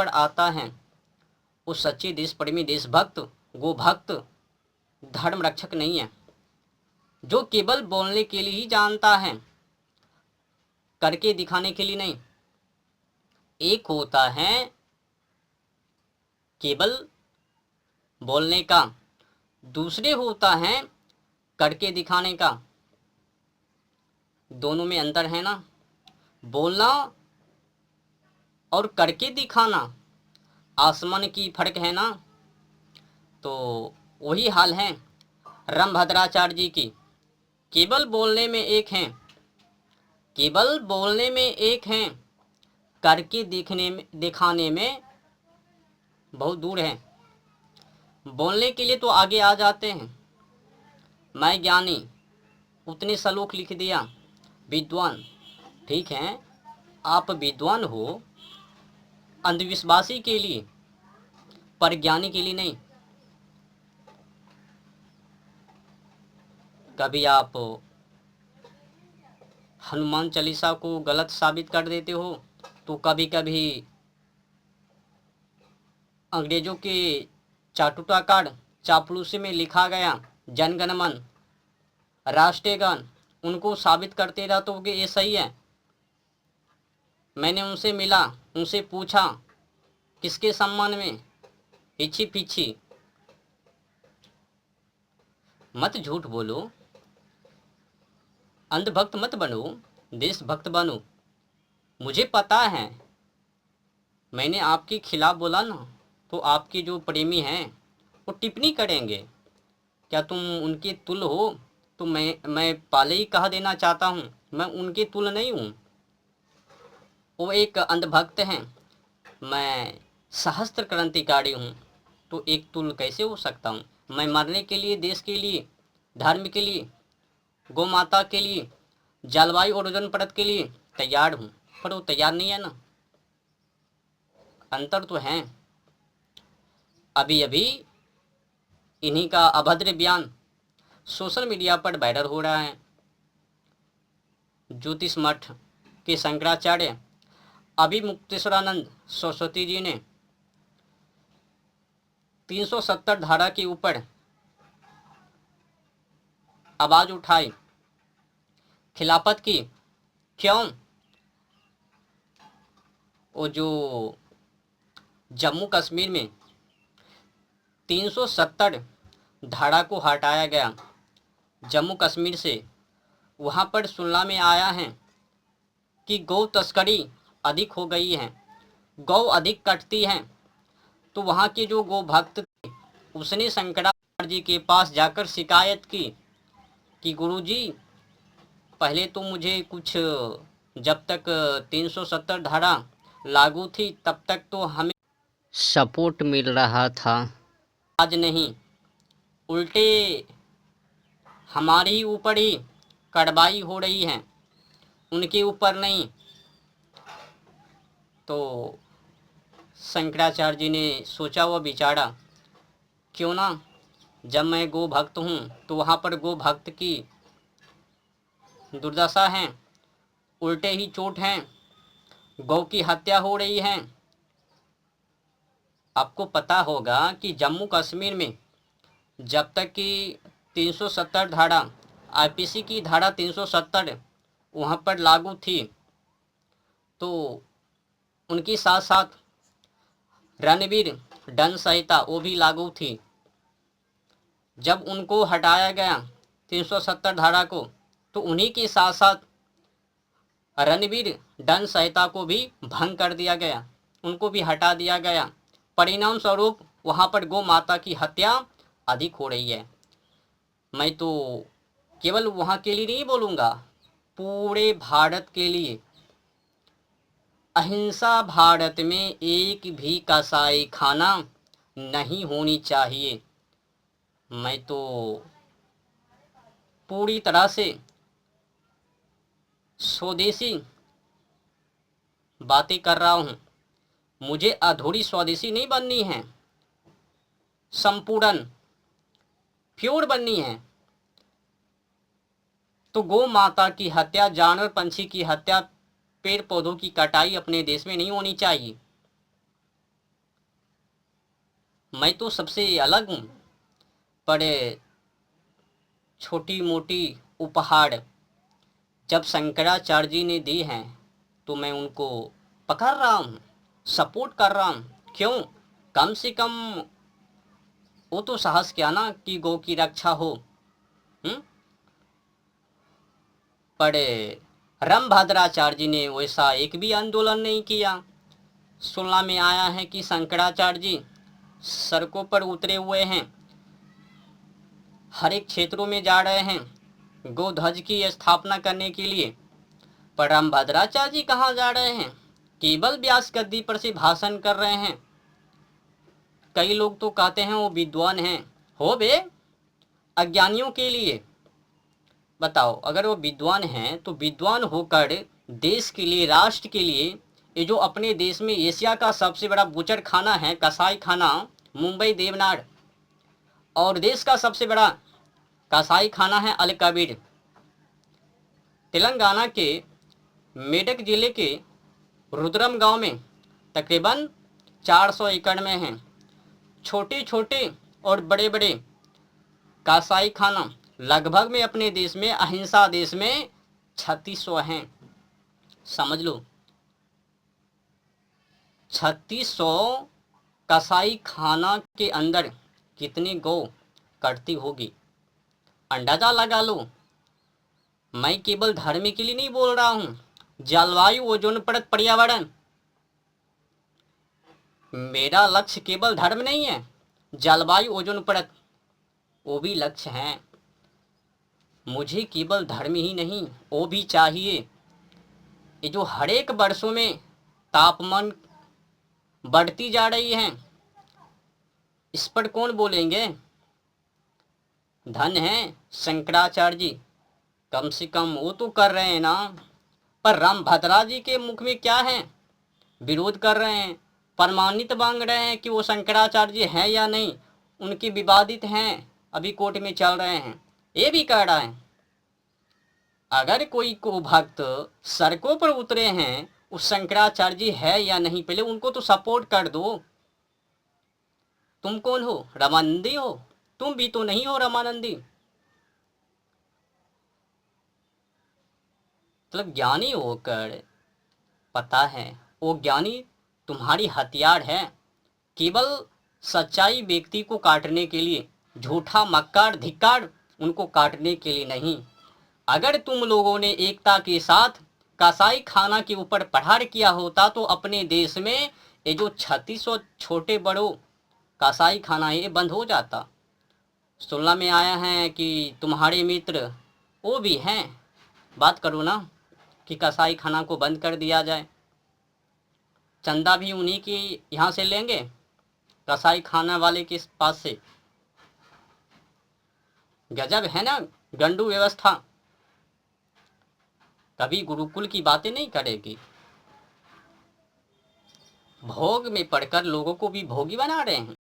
पर आता है वो सच्चे देश प्रेमी, देशभक्त, गोभक्त, धर्म रक्षक नहीं है, जो केवल बोलने के लिए ही जानता है, करके दिखाने के लिए नहीं। एक होता है केवल बोलने का, दूसरे होता है करके दिखाने का। दोनों में अंतर है ना। बोलना और करके दिखाना आसमान की फर्क है ना। तो वही हाल है रामभद्राचार्य जी की। केवल बोलने में एक हैं, केवल बोलने में एक हैं, करके दिखाने में बहुत दूर है। बोलने के लिए तो आगे आ जाते हैं, मैं ज्ञानी, उतने श्लोक लिख दिया, विद्वान। ठीक है, आप विद्वान हो अंधविश्वासी के लिए, पर ज्ञानी के लिए नहीं। कभी आप हनुमान चालीसा को गलत साबित कर देते हो, तो कभी कभी अंग्रेजों के चाटुका कार्ड चापलूसी में लिखा गया जनगण मन राष्ट्रीय गान, उनको साबित करते रहते हो कि ये सही है। मैंने उनसे मिला, उनसे पूछा किसके सम्मान में, पीछी पीछी। मत झूठ बोलो, अंधभक्त मत बनो, देशभक्त बनो। मुझे पता है, मैंने आपके खिलाफ बोला ना, तो आपके जो प्रेमी हैं वो टिप्पणी करेंगे, क्या तुम उनके तुल हो। तो मैं पहले ही कह देना चाहता हूँ, मैं उनके तुल नहीं हूँ। वो एक अंधभक्त हैं, मैं सहस्त्र क्रांतिकारी हूँ, तो एक तुल कैसे हो सकता हूँ। मैं मरने के लिए, देश के लिए, धर्म के लिए, गौ माता के लिए, जलवायु और ओजोन परत के लिए तैयार हूँ, पर वो तैयार नहीं है ना। अंतर तो है। अभी अभी इन्हीं का अभद्र बयान सोशल मीडिया पर वायरल हो रहा है। ज्योतिष मठ के शंकराचार्य अभिमुक्तेश्वरानंद सरस्वती जी ने 370 धारा के ऊपर आवाज उठाई, खिलाफत की। क्यों? वो जो जम्मू कश्मीर में 370 धारा को हटाया गया जम्मू कश्मीर से, वहाँ पर सुनना में आया है कि गौ तस्करी अधिक हो गई है, गौ अधिक कटती हैं। तो वहाँ के जो गौ भक्त थे, उसने शंकराचार्य जी के पास जाकर शिकायत की कि गुरुजी, पहले तो मुझे कुछ, जब तक 370 धारा लागू थी तब तक तो हमें सपोर्ट मिल रहा था, आज नहीं, उल्टे हमारे ही ऊपर ही कार्रवाई हो रही है, उनके ऊपर नहीं। तो शंकराचार्य जी ने सोचा व विचारा, क्यों ना, जब मैं गो भक्त हूँ तो वहाँ पर गो भक्त की दुर्दशा है, उल्टे ही चोट हैं, गौ की हत्या हो रही है। आपको पता होगा कि जम्मू कश्मीर में जब तक कि 370 धारा, आईपीसी की धारा 370 वहाँ पर लागू थी, तो उनकी साथ साथ रणवीर दंड संहिता वो भी लागू थी। जब उनको हटाया गया 370 धारा को, तो उन्हीं के साथ साथ रणवीर दंड संहिता को भी भंग कर दिया गया, उनको भी हटा दिया गया। परिणाम स्वरूप वहाँ पर गौ माता की हत्या अधिक हो रही है। मैं तो केवल वहाँ के लिए नहीं बोलूँगा, पूरे भारत के लिए। अहिंसा भारत में एक भी कसाई खाना नहीं होनी चाहिए। मैं तो पूरी तरह से स्वदेशी बातें कर रहा हूँ। मुझे अधूरी स्वदेशी नहीं बननी है, संपूर्ण प्योर बननी है। तो गौ माता की हत्या, जानवर पंछी की हत्या, पेड़ पौधों की कटाई अपने देश में नहीं होनी चाहिए। मैं तो सबसे अलग हूँ, पर छोटी मोटी उपहार जब शंकराचार्य जी ने दी हैं तो मैं उनको पकड़ रहा हूँ, सपोर्ट कर रहा हूँ। क्यों? कम से कम वो तो साहस किया ना कि गौ की रक्षा हो। हम्म? पर रामभद्राचार्य जी ने वैसा एक भी आंदोलन नहीं किया। सुनने में आया है कि शंकराचार्य जी सड़कों पर उतरे हुए हैं, हर एक क्षेत्रों में जा रहे हैं गोध्वज की स्थापना करने के लिए। पर रामभद्राचार्य जी कहाँ जा रहे हैं? केवल व्यास गद्दी पर से भाषण कर रहे हैं। कई लोग तो कहते हैं वो विद्वान हैं। हो बे, अज्ञानियों के लिए बताओ, अगर वो विद्वान हैं तो विद्वान होकर देश के लिए, राष्ट्र के लिए, ये जो अपने देश में एशिया का सबसे बड़ा बुचड़ खाना है, कसाई खाना, मुंबई देवनार, और देश का सबसे बड़ा कसाई खाना है अल कबीर, तेलंगाना के मेडक जिले के रुद्रम गांव में तकरीबन 400 एकड़ में हैं। छोटे छोटे और बड़े बड़े कसाई खाना लगभग में अपने देश में, अहिंसा देश में 3600 हैं। समझ लो, 3600 कसाई खाना के अंदर कितनी गौ कटती होगी, अंदाजा लगा लो। मैं केवल धर्म के लिए नहीं बोल रहा हूँ। जलवायु, ओजोन परत, पर्यावरण, मेरा लक्ष्य केवल धर्म नहीं है। जलवायु, ओजोन परत, वो भी लक्ष्य हैं। मुझे केवल धर्म ही नहीं, वो भी चाहिए। ये जो हर एक वर्षों में तापमान बढ़ती जा रही है, इस पर कौन बोलेंगे? धन है शंकराचार्य जी, कम से कम वो तो कर रहे हैं ना। पर रामभद्रा जी के मुख में क्या है? विरोध कर रहे हैं, प्रमाणित मांग रहे हैं कि वो शंकराचार्य जी हैं या नहीं। उनके विवादित हैं, अभी कोर्ट में चल रहे हैं। ये भी कह रहा है अगर कोई को भक्त सड़कों पर उतरे हैं, उस शंकराचार्य जी है या नहीं, पहले उनको तो सपोर्ट कर दो। तुम कौन हो? रामानंदी हो? तुम भी तो नहीं हो रामानंदी। मतलब ज्ञानी होकर पता है वो ज्ञानी तुम्हारी हथियार है, केवल सच्चाई व्यक्ति को काटने के लिए, झूठा मक्कार धिक्कार उनको काटने के लिए नहीं। अगर तुम लोगों ने एकता के साथ कसाई खाना के ऊपर प्रहार किया होता तो अपने देश में ये जो 3600 छोटे बड़ों कसाई खाना है ये बंद हो जाता। सुनने में आया है कि तुम्हारे मित्र वो भी हैं, बात करो ना कि कसाई खाना को बंद कर दिया जाए। चंदा भी उन्हीं की यहाँ से लेंगे, कसाई खाना वाले के पास से। गजब है ना गंडू व्यवस्था। कभी गुरुकुल की बातें नहीं करेगी। भोग में पड़कर लोगों को भी भोगी बना रहे हैं।